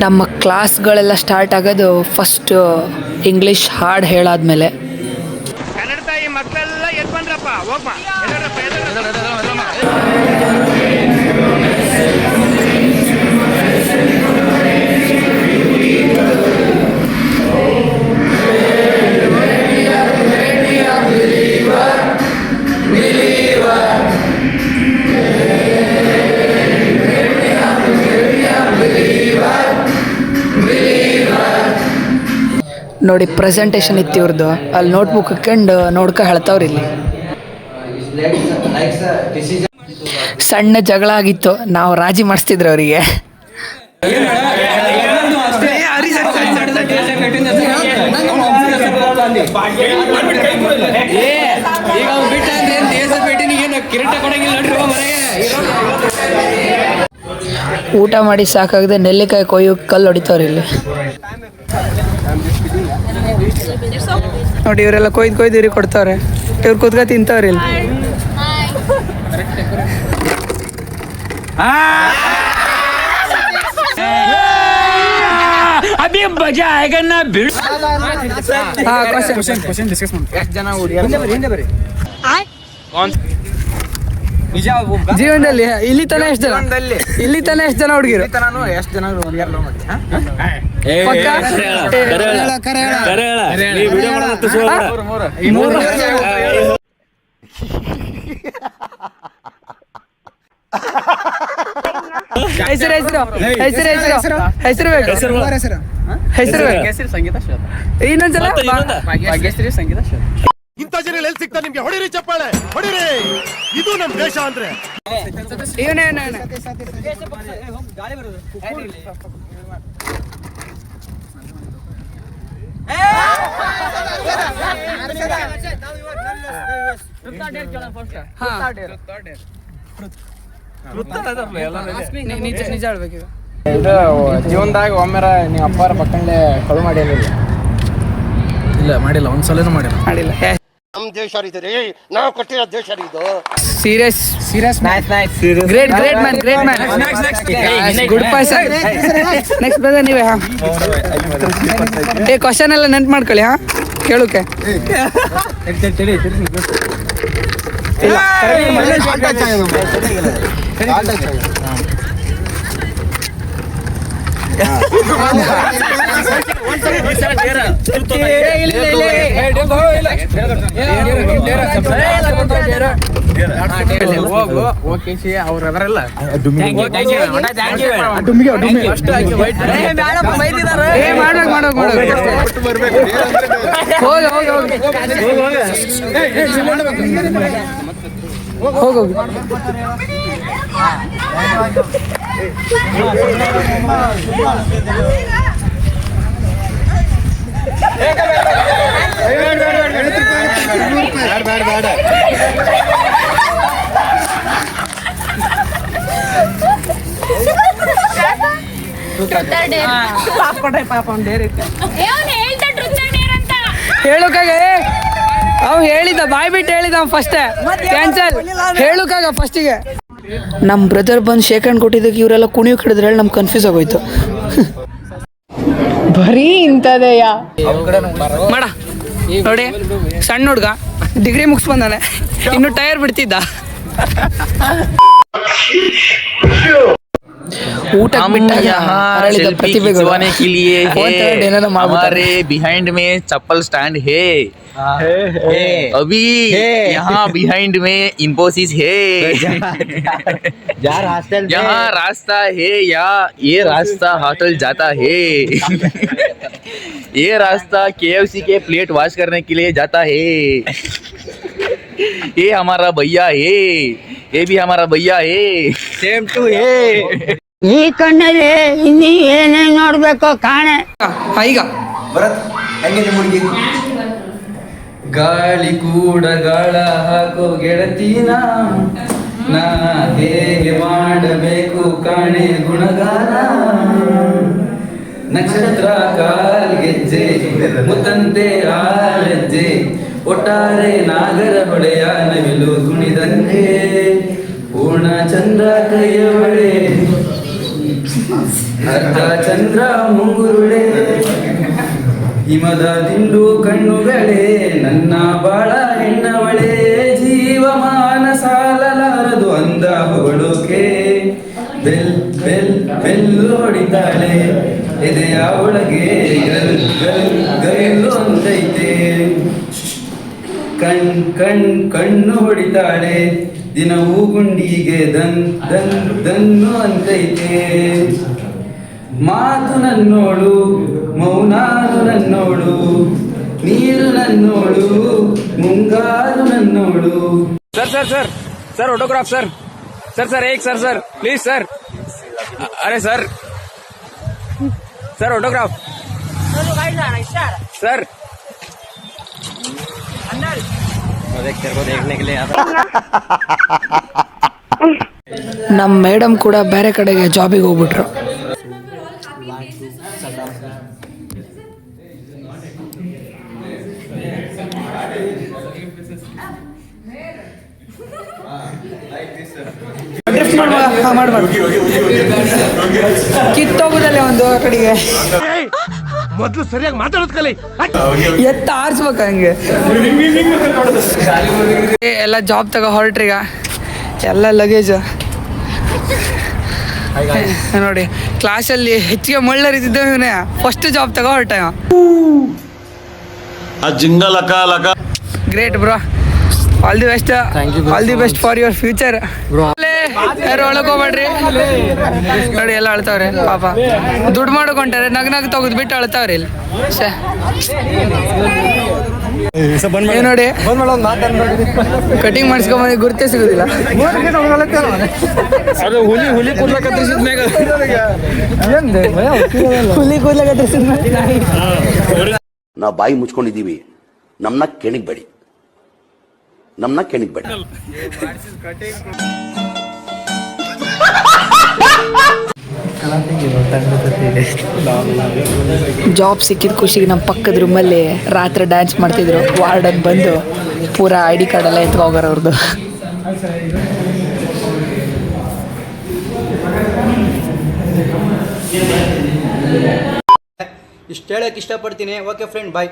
ನಮ್ಮ ಕ್ಲಾಸ್ಗಳೆಲ್ಲ ಸ್ಟಾರ್ಟ್ ಆಗೋದು first English ಹಾಡು ಹೇಳಾದ್ಮೇಲೆ. ಕನ್ನಡ ತಾಯಿ ಮಕ್ಕಳೆಲ್ಲ ಎದ್ದು ಬಂದ್ರಪ್ಪ, ಹೋಗ್ಮ ನೋಡಿ ಪ್ರೆಸೆಂಟೇಷನ್ ಇತ್ತು ಇವ್ರದ್ದು, ಅಲ್ಲಿ ನೋಟ್ಬುಕ್ ಹಾಕೊಂಡು ನೋಡ್ಕೊ ಹೇಳ್ತಾವ್ರಿ. ಇಲ್ಲಿ ಸಣ್ಣ ಜಗಳ ಆಗಿತ್ತು, ನಾವು ರಾಜಿ ಮಾಡಿಸ್ತಿದ್ರು ಅವರಿಗೆ. ಊಟ ಮಾಡಿ ಸಾಕಾಗದೆ ನೆಲ್ಲಿಕಾಯಿ ಕೊಯ್ಯೋ ಕಲ್ಲು ಹೊಡಿತಾವ್ರಿ ಇಲ್ಲಿ. ನೋಡಿ ಇವರೆಲ್ಲ ಕೊಯ್ದು ಇವ್ರಿಗೆ ಕೊಡ್ತಾವ್ರೆ, ಇವ್ರು ಕೂತ್ಕ ತಿಂತವ್ರಿ ಇಲ್ಲಿ. ಅಭಿ ಮಜಾ ಆएगा ना भिड़. ಕ್ವೆಶ್ಚನ್ ಡಿಸ್ಕಸ್ ಮಾಡಿ. ಎಷ್ಟು ಜನ ಹುಡುಗಿಯರು ಜೀವನದಲ್ಲಿ ಇಲ್ಲಿ ತನ ಎಷ್ಟು ಜನ ಹುಡುಗಿರು? ಎಷ್ಟು ಜನ ಹುಡುಗಿಯರು ಲವ್ ಮಾಡಿ? ಹೆಸರು ಸಂಗೀತ ಇನ್ನೊಂದ್ಸಲ ಭಾಗ್ಯಶ್ರೀ ಸಂಗೀತ ಇಂಥ ಜನ ಎಲ್ಲಿ ಸಿಗ್ತಾ ನಿಮ್ಗೆ? ಹೊಡಿರಿ ಚಪ್ಪಾಳೆ, ಹೊಡಿರಿ. ಇದು ನಮ್ ದೇಶ ಅಂದ್ರೆ. ನಿಜ ಹೇಳ್ಬೇಕೀಗ. ಇದು ಜೀವನದಾಗ ಒಮ್ಮೆರ ನೀವು ಅಪ್ಪಾರ ಪಕ್ಕಂಡೆ ಕಳು ಮಾಡಿ ಇಲ್ಲ ಮಾಡಿಲ್ಲ, ಒಂದ್ಸಲನೂ ಮಾಡಿಲ್ಲ. ನಮ್ ದೇಶ ರೀ, ನಾವು ಕೊಟ್ಟಿರೋ ದೇಶ ಇದು. Serious great man good person. Next brother ನೀವೇ. ಕ್ವಶನ್ ಎಲ್ಲ ನೆನ್ಪು ಮಾಡ್ಕೊಳ್ಳಿ. ಕೇಳೋಕೆ ಅವ್ರಲ್ಲ ಹೋಗೋಗಿ. ಹೇಳೋಕಾಗ ಅವ್ ಹೇಳಿದ, ಬಾಯ್ ಬಿಟ್ಟು ಹೇಳಿದ ಫಸ್ಟ್ ಕ್ಯಾನ್ಸಲ್. ಹೇಳೋಕಾಗ ಫಸ್ಟಿಗೆ ನಮ್ಮ ಬ್ರದರ್ ಬಂದು ಶೇಕ್ ಹ್ಯಾಂಡ್ ಕೊಟ್ಟಿದ್ದಕ್ಕೆ ಇವರೆಲ್ಲ ಕುಣಿಯೋ ಹಿಡಿದ್ರೆ ಹೇಳಿ ನಮ್ಗೆ ಕನ್ಫ್ಯೂಸ್ ಆಗೋಯ್ತು. ಬರೀ ಇಂಥದೆಯಾ ಮಾಡ ನೋಡಿ. ಸಣ್ಣ ಹುಡ್ಗ ಡಿಗ್ರಿ ಮುಗಿಸ್ ಬಂದಾನೆ, ಇನ್ನು ಟೈರ್ ಬಿಡ್ತಿದ್ದ. ಊಟ खिंचवाने के लिए हमारे बिहाइंड में चप्पल स्टैंड है. अभी यहाँ बिहाइंड में इन्फोसिस है. यहाँ रास्ता है या ये रास्ता होटल जाता है. ये रास्ता KFC के प्लेट वॉश करने के लिए जाता है. ये हमारा भैया है, ये भी हमारा भैया है. सेम टू है. ಈ ಕಣ್ಣಲ್ಲಿ ಇನ್ನೀ ಏನೇನು ನೋಡ್ಬೇಕು ಕಾಣೆ. ಈಗ ಗಾಳಿ ಕೂಡ ಗಾಳ ಹಾಕೋ ಗೆಳತಿನ ನಾ ಹೇಗೆ ಮಾಡಬೇಕು ಕಾಣೆ ಗುಣಗಾನ. ನಕ್ಷತ್ರ ಕಾಲ್ಗೆಜ್ಜೆ ಮುತ್ತಂತೆ ಆಲೆಜ್ಜೆ ಒಟ್ಟಾರೆ ನಾಗರ ಹೊಳೆಯ ನವಿಲು ಕುಣಿದಂತೆ ಪೂರ್ಣ ಚಂದ್ರ ಕೈಯ ಹೊಳೆ ಅರ್ಧ ಚಂದ್ರ ಮುಂಗುರುಳೆ ಹಿಮದ ದಿಂಡು ಕಣ್ಣುಗಳೇ ನನ್ನ ಬಾಳ ಹೆಣ್ಣವಳೇ ಜೀವಮಾನ ಸಾಲಲಾರದು ಅಂದ ಹೊಗಳೋಕೆ ಬೆಲ್ ಬೆಲ್ ಬೆಲ್ಲು ಹೊಡಿತಾಳೆ ಎದೆಯ ಒಳಗೆ ಗಲ್ ಗಲ್ ಗಲ್ಲು ಅಂತೈತೆ ಕಣ್ಣು ಹೊಡಿತಾಳೆ ದಿನವೂ ಗುಂಡಿಗೆ ದನ್ನು ಅಂತೈತೆ ಮಾತು ನನ್ನೋಳು ಮೌನಾನು ನನ್ನೋಳು ನೀರು ನನ್ನೋಳು ಮುಂಗಾರು ನನ್ನೋಳು सर ऑटोग्राफ सर एक सर प्लीज सर अरे सर ऑटोग्राफ सर देखने के लिए ನಮ್ಮ ಮೇಡಮ್ ಕೂಡ ಬೇರೆ ಕಡೆಗೆ ಜಾಬಿಗೆ ಹೋಗ್ಬಿಟ್ರು. ಕಿತ್ತೋಗುದಲ್ಲೇ ಒಂದು ಕಡೆಗೆ ಮೊದಲು ಸರಿಯಾಗಿ ಮಾತಾಡೋದ್ ಕಲಿ. ಎತ್ತ ಆರಿಸ್ಬೇಕ ಹಂಗೆ ಎಲ್ಲ ಜಾಬ್ ತಗೋ ಹೊರಟ್ರೀಗ ಎಲ್ಲ ಲಗೇಜ್ ನೋಡಿ. ಕ್ಲಾಸಲ್ಲಿ ಹೆಚ್ಚಿಗೆ ಮಳ್ಳರಿದ್ದ ಇವನೇ ಫಸ್ಟ್ ಜಾಬ್ ತಗೋ ಹೊರಟ. Great bro, all the best, all the best for your future. ಯಾರು ಒಳಗೆ ಹೋಗ್ಬೇಡ್ರಿ ನೋಡಿ, ಎಲ್ಲ ಅಳ್ತಾವ್ರೆ ಪಾಪ, ದುಡ್ಡು ಮಾಡ್ಕೊಂತಾರೆ ನಗ್ ತೆಗೆದು ಬಿಟ್ಟು ಅಳ್ತಾವ್ರಿ ಇಲ್ಲಿ. ನೋಡಿ ಕಟಿಂಗ್ ಮಾಡಿಸ್ಕೊಂಬಂದು ಗುರ್ತೇ ಸಿಗುದಿಲ್ಲ. ಹುಲಿ ಕೂದಲ ಕತ್ತರಿಸಿದ್ಮ್ಯಾಗ ನಾವು ಬಾಯಿ ಮುಚ್ಕೊಂಡಿದ್ದೀವಿ, ನಮ್ಮನ್ನ ಕೆಣಿಗ್ಬೇಡಿ. ಜಾಬ್ ಸಿಕ್ಕಿದ ಖುಷಿಗೆ ನಮ್ಮ ಪಕ್ಕದ ರೂಮಲ್ಲಿ ರಾತ್ರಿ ಡ್ಯಾನ್ಸ್ ಮಾಡ್ತಿದ್ರು. ವಾರ್ಡನ್ ಬಂದು ಪೂರಾ ID ಕಾರ್ಡ್ ಎಲ್ಲ ಎತ್ಕೊ ಹೋಗೋರು ಅವ್ರದ್ದು. ಇಷ್ಟು ಹೇಳಕ್ಕೆ ಇಷ್ಟಪಡ್ತೀನಿ. ಓಕೆ ಫ್ರೆಂಡ್, ಬಾಯ್.